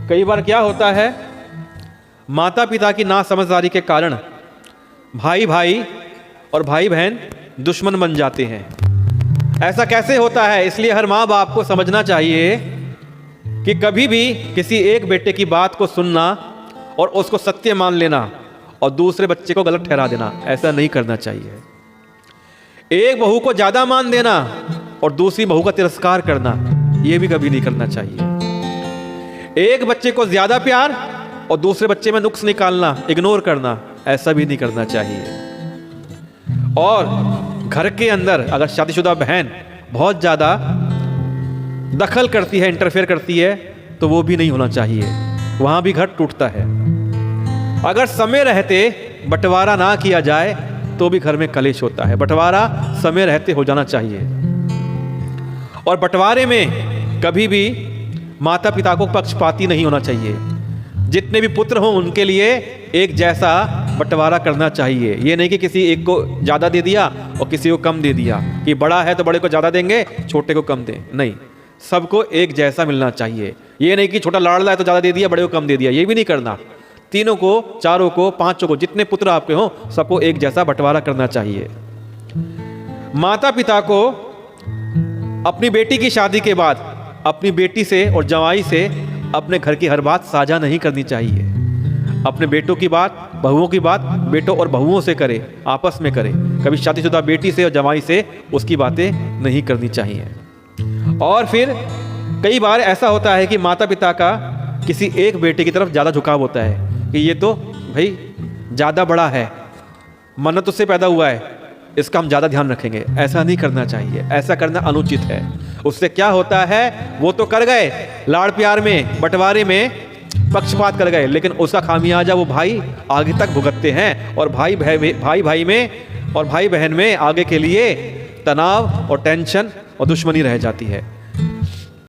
कई बार क्या होता है, माता पिता की नासमझदारी के कारण भाई भाई और भाई बहन दुश्मन बन जाते हैं। ऐसा कैसे होता है? इसलिए हर माँ बाप को समझना चाहिए कि कभी भी किसी एक बेटे की बात को सुनना और उसको सत्य मान लेना और दूसरे बच्चे को गलत ठहरा देना, ऐसा नहीं करना चाहिए। एक बहू को ज्यादा मान देना और दूसरी बहू का तिरस्कार करना, यह भी कभी नहीं करना चाहिए। एक बच्चे को ज्यादा प्यार और दूसरे बच्चे में नुक्स निकालना, इग्नोर करना, ऐसा भी नहीं करना चाहिए। और घर के अंदर अगर शादीशुदा बहन बहुत ज्यादा दखल करती है, इंटरफेयर करती है, तो वो भी नहीं होना चाहिए, वहां भी घर टूटता है। अगर समय रहते बंटवारा ना किया जाए तो भी घर में कलेश होता है। बंटवारा समय रहते हो जाना चाहिए। और बंटवारे में कभी भी माता पिता को पक्षपाती नहीं होना चाहिए। जितने भी पुत्र हों उनके लिए एक जैसा बंटवारा करना चाहिए। ये नहीं कि किसी एक को ज़्यादा दे दिया और किसी को कम दे दिया, कि बड़ा है तो बड़े को ज़्यादा देंगे, छोटे को कम दें। नहीं, सबको एक जैसा मिलना चाहिए। ये नहीं कि छोटा लाड़ला है तो ज़्यादा दे दिया, बड़े को कम दे दिया, ये भी नहीं करना। तीनों को, चारों को, पांचों को, जितने पुत्र आपके हों सबको एक जैसा बंटवारा करना चाहिए। माता पिता को अपनी बेटी की शादी के बाद अपनी बेटी से और जवाई से अपने घर की हर बात साझा नहीं करनी चाहिए। अपने बेटों की बात, बहुओं की बात बेटों और बहुओं से करे, आपस में करे। कभी शादीशुदा बेटी से और जवाई से उसकी बातें नहीं करनी चाहिए। और फिर कई बार ऐसा होता है कि माता पिता का किसी एक बेटे की तरफ ज़्यादा झुकाव होता है कि ये तो भाई ज़्यादा बड़ा है, मन्नत उससे पैदा हुआ है, इसका हम ज़्यादा ध्यान रखेंगे। ऐसा नहीं करना चाहिए, ऐसा करना अनुचित है। उससे क्या होता है, वो तो कर गए लाड़ प्यार में, बंटवारे में पक्षपात कर गए, लेकिन उसका खामियाजा वो भाई आगे तक भुगतते हैं। और भाई भाई में और भाई बहन में आगे के लिए तनाव और टेंशन और दुश्मनी रह जाती है।